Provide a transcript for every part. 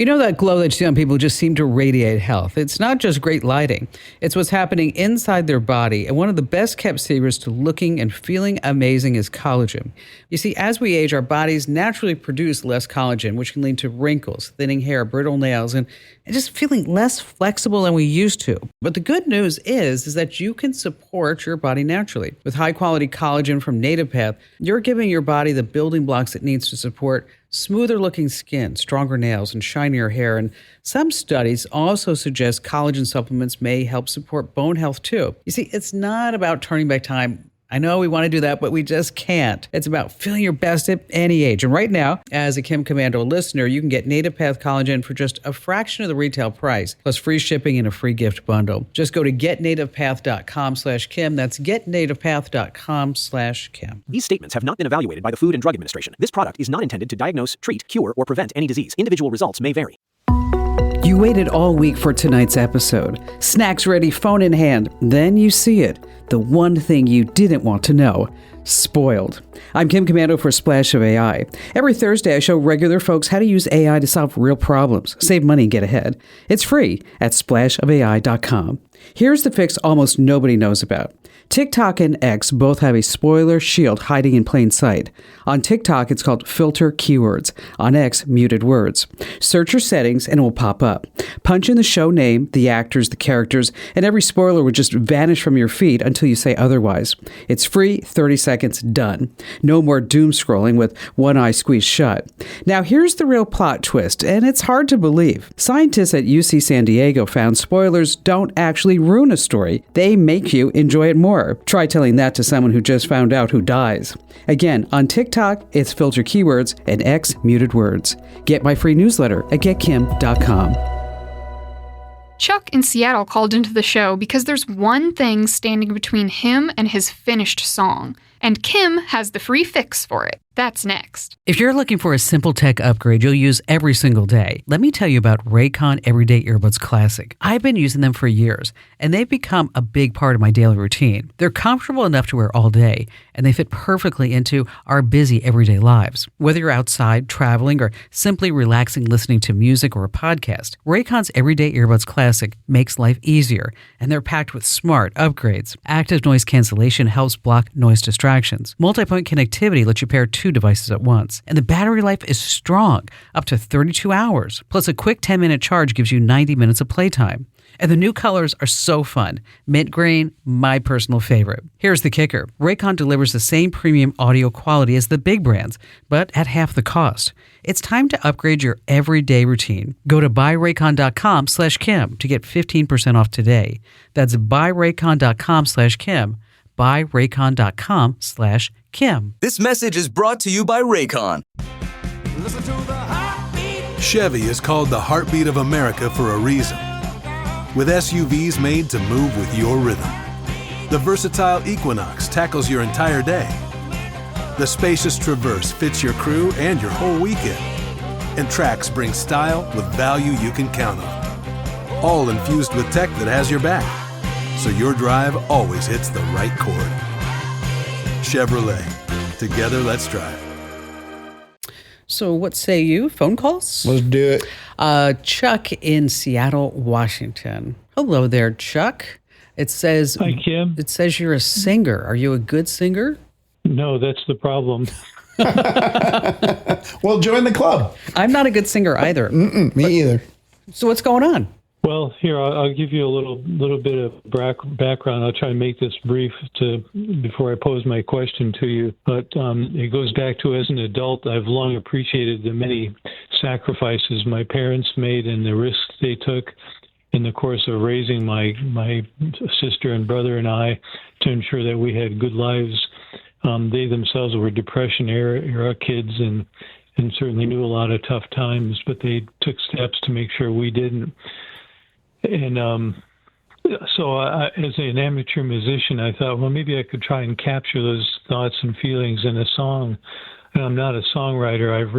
You know that glow that you see on people who just seem to radiate health? It's not just great lighting. It's what's happening inside their body. And one of the best kept secrets to looking and feeling amazing is collagen. You see, as we age, our bodies naturally produce less collagen, which can lead to wrinkles, thinning hair, brittle nails, and just feeling less flexible than we used to. But the good news is that you can support your body naturally. With high quality collagen from Native Path, you're giving your body the building blocks it needs to support smoother looking skin, stronger nails, and shinier hair. And some studies also suggest collagen supplements may help support bone health too. You see, it's not about turning back time. I know we want to do that, but we just can't. It's about feeling your best at any age. And right now, as a Kim Komando listener, you can get Native Path Collagen for just a fraction of the retail price, plus free shipping and a free gift bundle. Just go to getnativepath.com/Kim. That's getnativepath.com/Kim. These statements have not been evaluated by the Food and Drug Administration. This product is not intended to diagnose, treat, cure, or prevent any disease. Individual results may vary. You waited all week for tonight's episode. Snacks ready, phone in hand. Then you see it. The one thing you didn't want to know. Spoiled. I'm Kim Komando for Splash of AI. Every Thursday, I show regular folks how to use AI to solve real problems, save money, and get ahead. It's free at splashofai.com. Here's the fix almost nobody knows about. TikTok and X both have a spoiler shield hiding in plain sight. On TikTok, it's called Filter Keywords. On X, Muted Words. Search your settings and it will pop up. Punch in the show name, the actors, the characters, and every spoiler will just vanish from your feed until you say otherwise. It's free, 30 seconds, done. No more doom scrolling with one eye squeezed shut. Now here's the real plot twist, and it's hard to believe. Scientists at UC San Diego found spoilers don't actually ruin a story. They make you enjoy it more. Try telling that to someone who just found out who dies. Again, on TikTok, it's Filter Keywords and X Muted Words. Get my free newsletter at getkim.com. Chuck in Seattle called into the show because there's one thing standing between him and his finished song, and Kim has the free fix for it. That's next. If you're looking for a simple tech upgrade you'll use every single day, let me tell you about Raycon Everyday Earbuds Classic. I've been using them for years, and they've become a big part of my daily routine. They're comfortable enough to wear all day, and they fit perfectly into our busy everyday lives. Whether you're outside, traveling, or simply relaxing listening to music or a podcast, Raycon's Everyday Earbuds Classic makes life easier, and they're packed with smart upgrades. Active noise cancellation helps block noise distractions. Multi-point connectivity lets you pair two devices at once. And the battery life is strong, up to 32 hours. Plus, a quick 10-minute charge gives you 90 minutes of playtime. And the new colors are so fun. Mint green, my personal favorite. Here's the kicker. Raycon delivers the same premium audio quality as the big brands, but at half the cost. It's time to upgrade your everyday routine. Go to buyraycon.com/Kim to get 15% off today. That's buyraycon.com/Kim. buyraycon.com/Kim. This message is brought to you by Raycon. Chevy is called the heartbeat of America for a reason. With SUVs made to move with your rhythm. The versatile Equinox tackles your entire day. The spacious Traverse fits your crew and your whole weekend. And Trax brings style with value you can count on. All infused with tech that has your back, so your drive always hits the right chord. Chevrolet. Together, let's drive. So what say you? Phone calls? Let's do it. Chuck in Seattle, Washington. Hello there, Chuck. It says, hi, Kim. It says you're a singer. Are you a good singer? No, that's the problem. Well, join the club. I'm not a good singer either. Me either. So what's going on? Well, here, I'll give you a little bit of background. I'll try and make this brief before I pose my question to you. But it goes back to, as an adult, I've long appreciated the many sacrifices my parents made and the risks they took in the course of raising my sister and brother and I to ensure that we had good lives. They themselves were Depression era kids and certainly knew a lot of tough times, but they took steps to make sure we didn't. And so as an amateur musician, I thought, well, maybe I could try and capture those thoughts and feelings in a song. And I'm not a songwriter. I've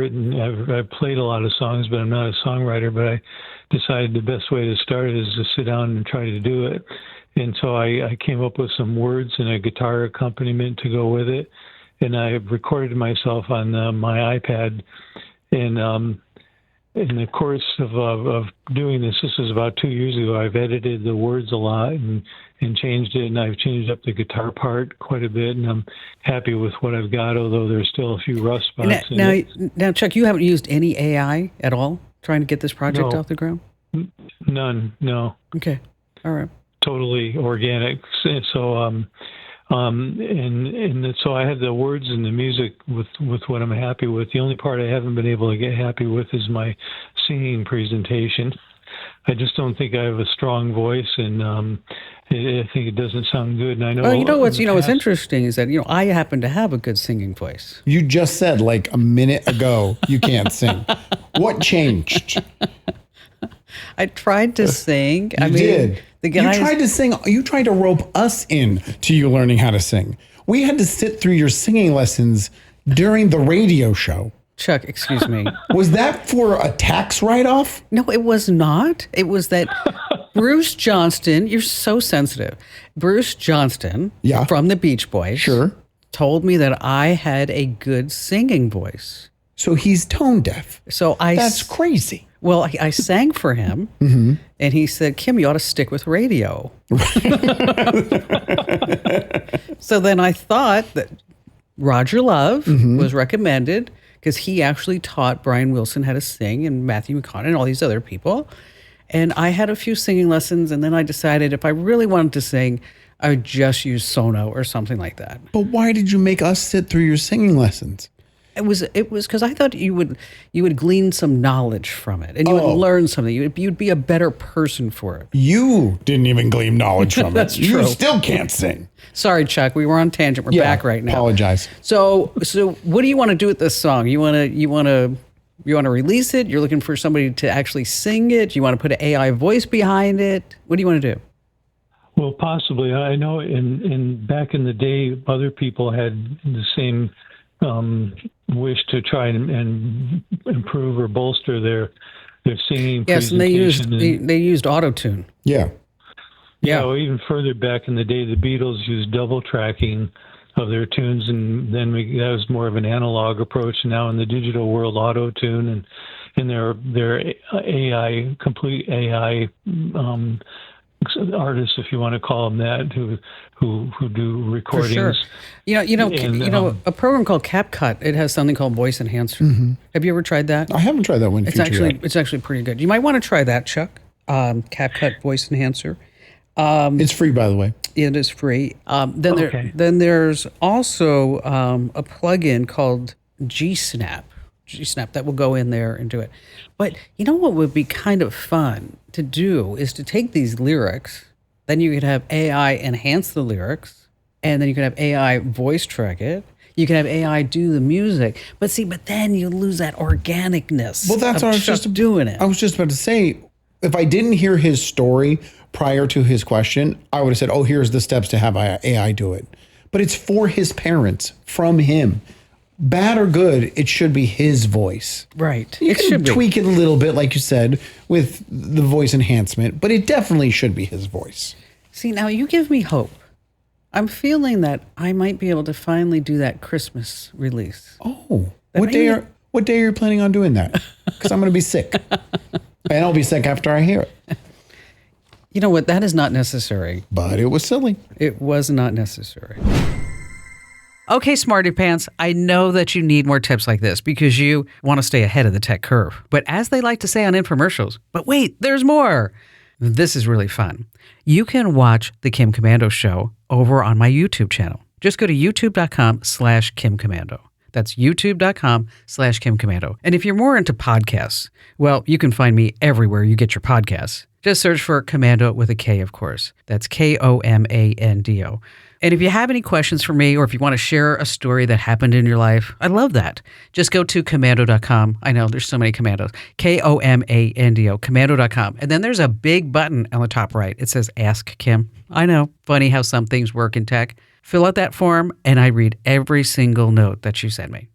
played a lot of songs, but I'm not a songwriter. But I decided the best way to start is to sit down and try to do it. And so I came up with some words and a guitar accompaniment to go with it. And I recorded myself on my iPad. And in the course of doing this is about 2 years ago, I've edited the words a lot and changed it, and I've changed up the guitar part quite a bit, and I'm happy with what I've got, although there's still a few rough spots in it. Now, Chuck, you haven't used any AI at all trying to get this project off the ground? None, no. Okay, all right. Totally organic. So, so I have the words and the music with what I'm happy with. The only part I haven't been able to get happy with is my singing presentation. I just don't think I have a strong voice, and I think it doesn't sound good. And I know. Well, what's interesting is that I happen to have a good singing voice. You just said like a minute ago you can't sing. What changed? I tried to sing. You did. The guys, you tried to sing. You tried to rope us in to you learning how to sing. We had to sit through your singing lessons during the radio show. Chuck, excuse me. Was that for a tax write-off? No, it was not. It was that Bruce Johnston, you're so sensitive. Bruce Johnston from the Beach Boys told me that I had a good singing voice. So he's tone deaf. That's crazy. Well, I sang for him, and he said, Kim, you ought to stick with radio. So then I thought that Roger Love was recommended because he actually taught Brian Wilson how to sing and Matthew McConaughey and all these other people. And I had a few singing lessons, and then I decided if I really wanted to sing, I would just use Sono or something like that. But why did you make us sit through your singing lessons? It was because I thought you would glean some knowledge from it, and you would learn something. You'd be a better person for it. You didn't even glean knowledge from That's it. true. You still can't sing. Sorry, Chuck. We were on tangent. We're back right now. Apologize. So what do you want to do with this song? You want to release it? You're looking for somebody to actually sing it? You want to put an AI voice behind it? What do you want to do? Well, possibly. I know in back in the day, other people had the same wish to try and improve or bolster their singing. Yes, and they used auto-tune. Yeah. Well, even further back in the day, the Beatles used double tracking of their tunes, and then that was more of an analog approach. Now in the digital world, auto-tune and their AI, complete AI artists, if you want to call them that, who do recordings. For sure. A program called CapCut. It has something called Voice Enhancer. Have you ever tried that? I haven't tried that one. It's actually pretty good. You might want to try that, Chuck. CapCut Voice Enhancer. It's free, by the way. It is free. Then there's also a plugin called G-Snap that will go in there and do it. But you know what would be kind of fun to do is to take these lyrics, then you could have AI enhance the lyrics, and then you could have AI voice track it. You can have AI do the music. But then you lose that organicness. Well, that's what I was just doing it. I was just about to say, if I didn't hear his story prior to his question, I would have said, oh, here's the steps to have AI do it. But it's for his parents, from him. Bad or good, it should be his voice. Right. You can tweak it a little bit, like you said, with the voice enhancement, but it definitely should be his voice. See, now you give me hope. I'm feeling that I might be able to finally do that Christmas release. Oh, what day are you planning on doing that? Because I'm going to be sick. And I'll be sick after I hear it. You know what? That is not necessary. But it was silly. It was not necessary. Okay, Smarty Pants, I know that you need more tips like this because you want to stay ahead of the tech curve. But as they like to say on infomercials, but wait, there's more. This is really fun. You can watch The Kim Komando Show over on my YouTube channel. Just go to youtube.com/Kim Komando. That's youtube.com/Kim Komando. And if you're more into podcasts, well, you can find me everywhere you get your podcasts. Just search for Komando with a K, of course. That's Komando. And if you have any questions for me, or if you want to share a story that happened in your life, I love that. Just go to komando.com. I know there's so many commandos. Komando, komando.com. And then there's a big button on the top right. It says Ask Kim. I know, funny how some things work in tech. Fill out that form, and I read every single note that you send me.